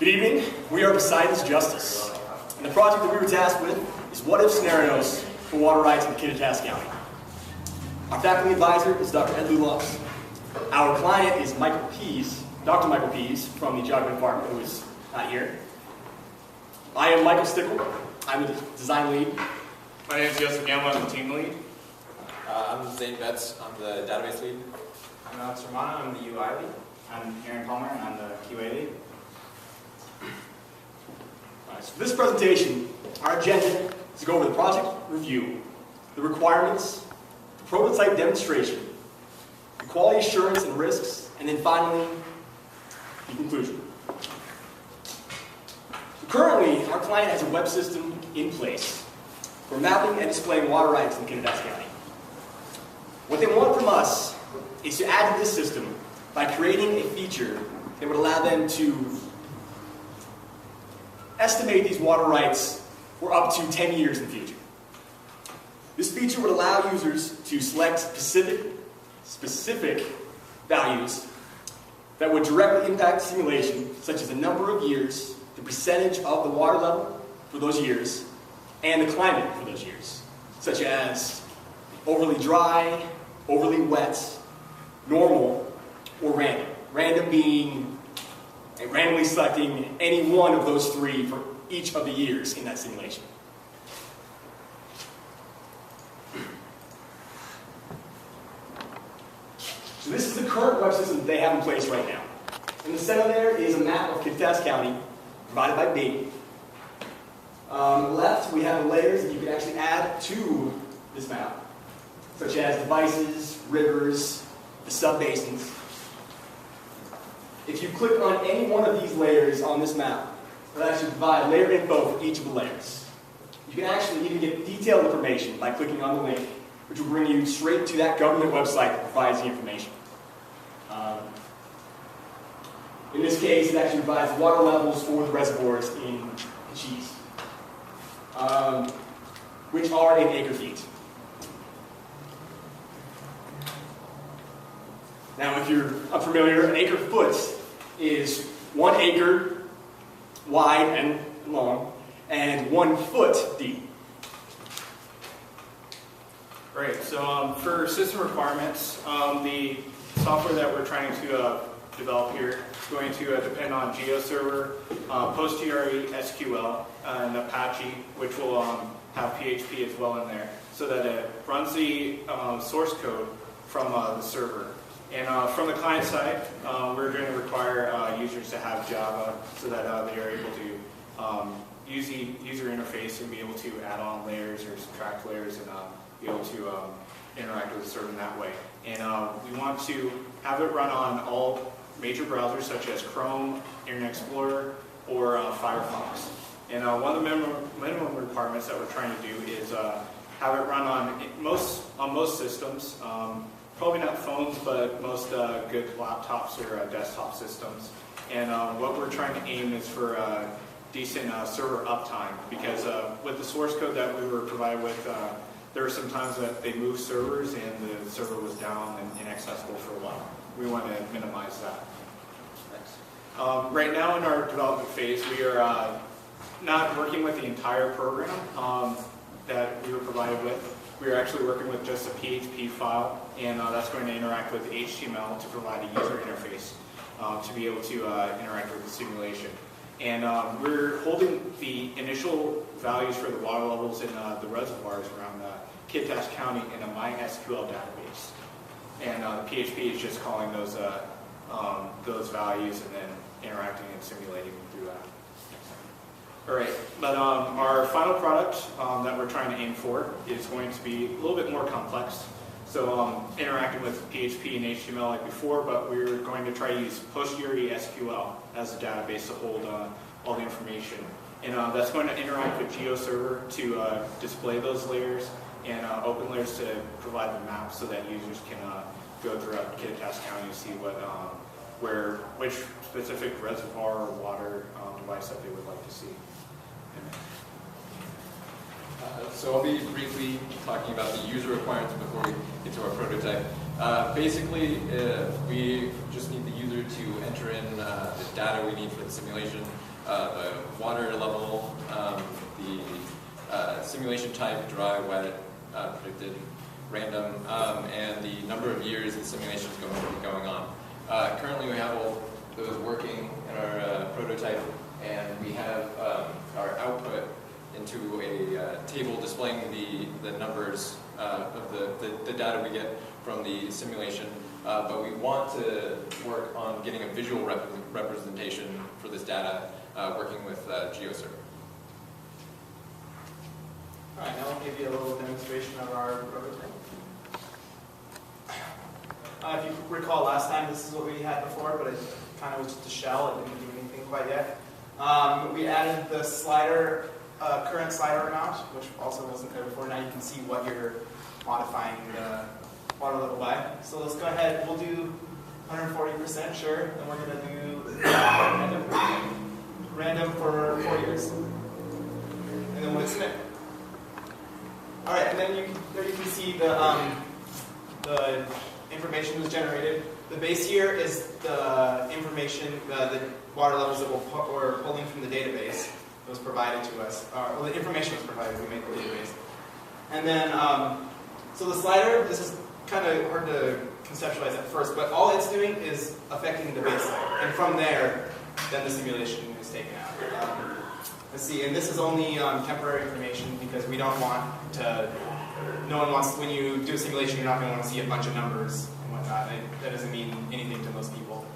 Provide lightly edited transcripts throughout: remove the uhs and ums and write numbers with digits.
Good evening. We are Poseidons Justice, and the project that we were tasked with is what-if scenarios for water rights in Kittitas County. Our faculty advisor is Dr. Ed Lulofs. Our client is Dr. Michael Pease from the Geography Department, who is not here. I am Michael Stickle. I'm the design lead. My name is Joseph Gamble. I'm the team lead. I'm Zane Betts. I'm the database lead. I'm Alex Romano. I'm the UI lead. I'm Aaron Palmer, and I'm the QA lead. So for this presentation, our agenda is to go over the project review, the requirements, the prototype demonstration, the quality assurance and risks, and then finally, the conclusion. So currently, our client has a web system in place for mapping and displaying water rights in Kittitas County. What they want from us is to add to this system by creating a feature that would allow them to estimate these water rights for up to 10 years in the future. This feature would allow users to select specific values that would directly impact simulation, such as the number of years, the percentage of the water level for those years, and the climate for those years, such as overly dry, overly wet, normal, or random. Random being randomly selecting any one of those three for each of the years in that simulation. So this is the current web system that they have in place right now. In the center there is a map of Kittitas County, provided by Bing. On the left, we have the layers that you can actually add to this map, such as devices, rivers, the subbasins. If you click on any one of these layers on this map, it'll actually provide layer info for each of the layers. You can actually even get detailed information by clicking on the link, which will bring you straight to that government website that provides the information. In this case, it actually provides water levels for the reservoirs in Cheese, which are in acre feet. Now, if you're unfamiliar, an acre foot is 1 acre wide and long, and 1 foot deep. Right, so for system requirements, the software that we're trying to develop here is going to depend on GeoServer, PostGRE, SQL, and Apache, which will have PHP as well in there, so that it runs the source code from the server. And from the client side, we're going to require users to have Java so that they are able to use the user interface and be able to add on layers or subtract layers and be able to interact with the server in that way. And we want to have it run on all major browsers such as Chrome, Internet Explorer, or Firefox. And one of the minimum requirements that we're trying to do is have it run on most systems. Probably not phones, but most good laptops or desktop systems. And what we're trying to aim is for decent server uptime, because with the source code that we were provided with, there were some times that they moved servers and the server was down and inaccessible for a while. We want to minimize that. Thanks. Right now in our development phase, we are not working with the entire program that we were provided with. We are actually working with just a PHP file, and that's going to interact with HTML to provide a user interface to be able to interact with the simulation. And we're holding the initial values for the water levels in the reservoirs around Kittitas County in a MySQL database. And the PHP is just calling those values and then interacting and simulating through that. All right, but our final product that we're trying to aim for is going to be a little bit more complex. So interacting with PHP and HTML like before, but we're going to try to use PostGRE SQL as a database to hold all the information. And that's going to interact with GeoServer to display those layers and open layers to provide the map so that users can go throughout Kittitas County and see which specific reservoir or water device that they would like to see. So I'll be briefly talking about the user requirements before we get to our prototype. Basically, we just need the user to enter in the data we need for the simulation. the water level, the simulation type, dry, wet, predicted, random, and the number of years the simulation is going on. Currently we have all those working in our prototype, and we have our output into a table displaying the numbers of the data we get from the simulation, but we want to work on getting a visual representation for this data working with GeoServer. All right, now I'll give you a little demonstration of our prototype. If you recall last time, this is what we had before, but it kind of was just a shell. It didn't do anything quite yet. We added the slider, current slider amount, which also wasn't there before. Now you can see what you're modifying the water level by. So let's go ahead. We'll do 140%, sure. And we're going to do random for 4 years. And then we'll submit. All right, and then there you can see the information was generated. The base here is the information, the water levels that we're pulling from the database that was provided to us. Well, the information was provided, we make the database. And then, so the slider, this is kind of hard to conceptualize at first, but all it's doing is affecting the baseline. And from there, then the simulation is taken out. Let's see, and this is only temporary information because we don't want to, no one wants, when you do a simulation, you're not going to want to see a bunch of numbers and whatnot. That doesn't mean anything to most people.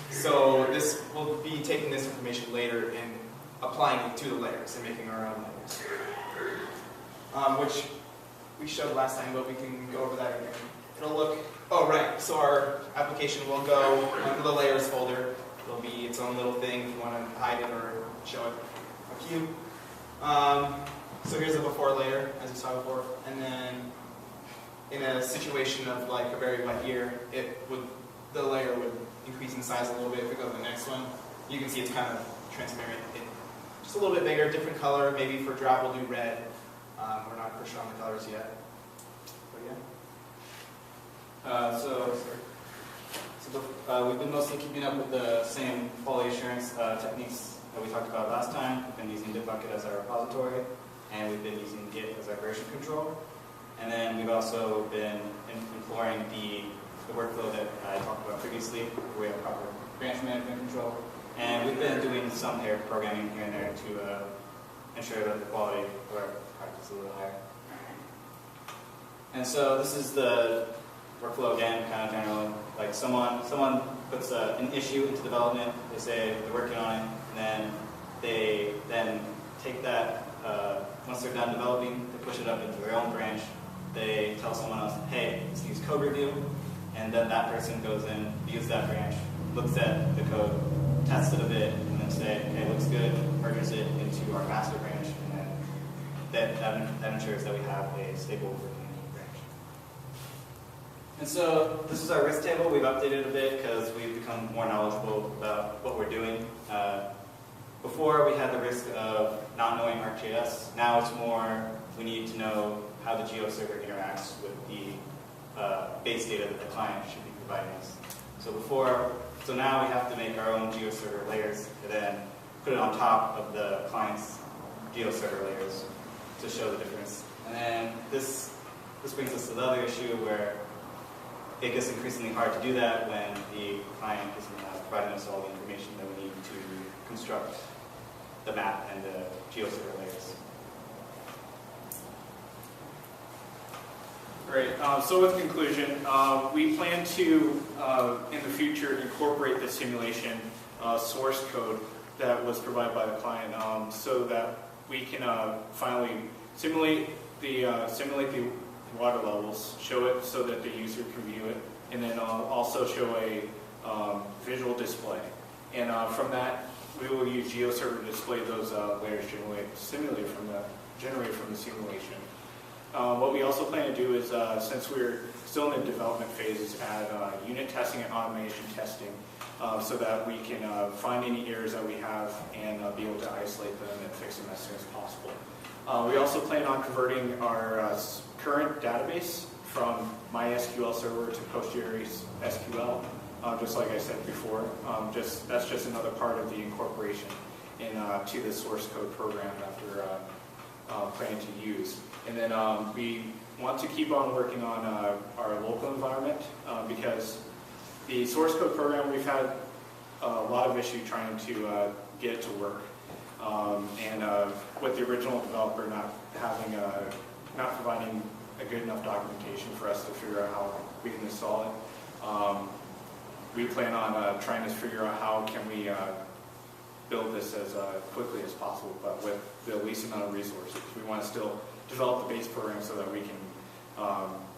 So this will be taking this information later and applying it to the layers and making our own layers. Which we showed last time, but we can go over that again. It'll look, oh right, so our application will go into the layers folder. It'll be its own little thing if you want to hide it or show it. A cube. So here's a before layer, as you saw before, and then in a situation of like a very wet year, the layer would increase in size a little bit. If we go to the next one, you can see it's kind of transparent. Just a little bit bigger, different color. Maybe for drought we'll do red. We're not for sure on the colors yet. But yeah. We've been mostly keeping up with the same quality assurance techniques that we talked about last time. We've been using Bitbucket as our repository, and we've been using Git as our version control. And then we've also been employing the workflow that I talked about previously, where we have proper branch management control. And we've been doing some pair programming here and there to ensure that the quality of our practice is a little higher. And so this is the workflow again, kind of generally. Like someone puts an issue into development, they say they're working on it, and then they take that, once they're done developing, they push it up into their own branch. They tell someone else, hey, this needs code review, and then that person goes in, views that branch, looks at the code, tests it a bit, and then say, okay, looks good, merges it into our master branch, and then that ensures that we have a stable working branch. And so this is our risk table. We've updated it a bit because we've become more knowledgeable about what we're doing. Before we had the risk of not knowing ArcGIS. Now it's more we need to know how the GeoServer interacts with the base data that the client should be providing us. So now we have to make our own GeoServer layers and then put it on top of the client's GeoServer layers to show the difference. And then this brings us to the other issue where it gets increasingly hard to do that when the client isn't providing us all the information that we need to construct the map and the GeoServer layers. Great. So with conclusion, we plan to, in the future, incorporate the simulation source code that was provided by the client so that we can finally simulate the water levels, show it so that the user can view it, and then also show a visual display. And from that, we will use GeoServer to display those layers generated from the simulation. What we also plan to do is, since we're still in the development phases, add unit testing and automation testing so that we can find any errors that we have and be able to isolate them and fix them as soon as possible. We also plan on converting our current database from MySQL server to Postgres SQL, just like I said before. That's just another part of the incorporation. to the source code program that we're planning to use. And then we want to keep on working on our local environment because the source code program, we've had a lot of issue trying to get it to work. And with the original developer not providing a good enough documentation for us to figure out how we can install it. We plan on trying to figure out how can we build this as quickly as possible, but with the least amount of resources. We want to still develop the base program so that we can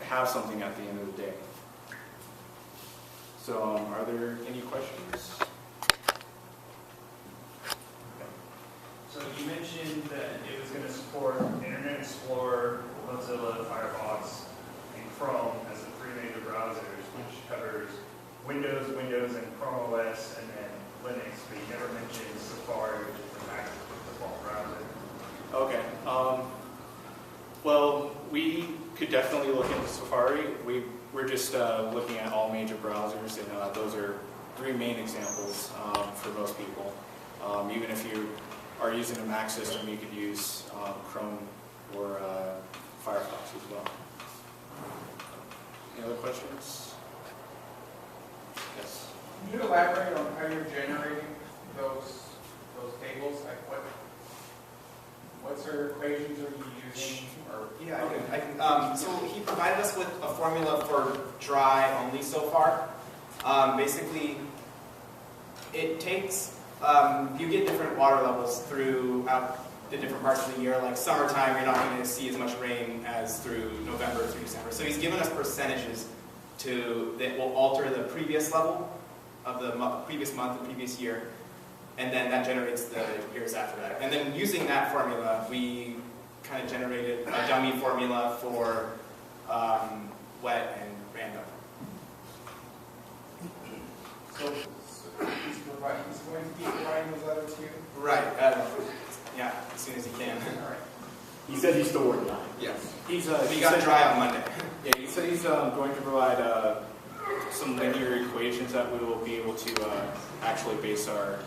have something at the end of the day. So are there any questions? So you mentioned that it was going to support Internet Explorer, Mozilla, Firefox, and Chrome as the three major browsers, which covers Windows, and Chrome OS, and then Linux, but you never mentioned Safari, which is the Mac's default browser. Okay. Well, we could definitely look into Safari. We're just looking at all major browsers, and those are three main examples for most people. Even if you are using a Mac system, you could use Chrome or Firefox as well. Any other questions? Yes. Can you elaborate on how you're generating those tables? Like what sort of equations are you using? Or Yeah, I can. So he provided us with a formula for dry only so far. Basically, it takes, you get different water levels throughout the different parts of the year. Like summertime, you're not going to see as much rain as through November through December. So he's given us percentages that will alter the previous level of the previous month, the previous year, and then that generates the years after that. And then using that formula, we kind of generated a dummy formula for wet and random. so he's going to be providing those other two? Right. Yeah, as soon as he can. All right. He said he's still working on it. Yes. We We got dry on Monday. Yeah, he said he's going to provide some linear equations that we will be able to actually base our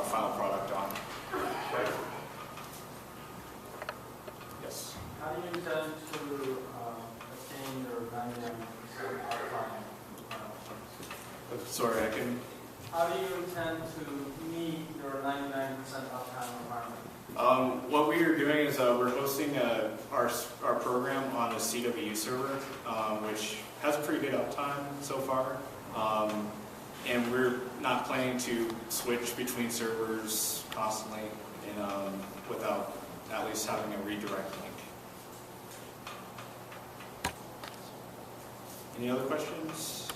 final product on. Yes. How do you intend to attain your 99% uptime? Sorry, I can. How do you intend to meet your 99% uptime requirement? What we are doing is we're hosting our program on a CWU server, which has a pretty good uptime so far. And we're not planning to switch between servers constantly and, without at least having a redirect link. Any other questions?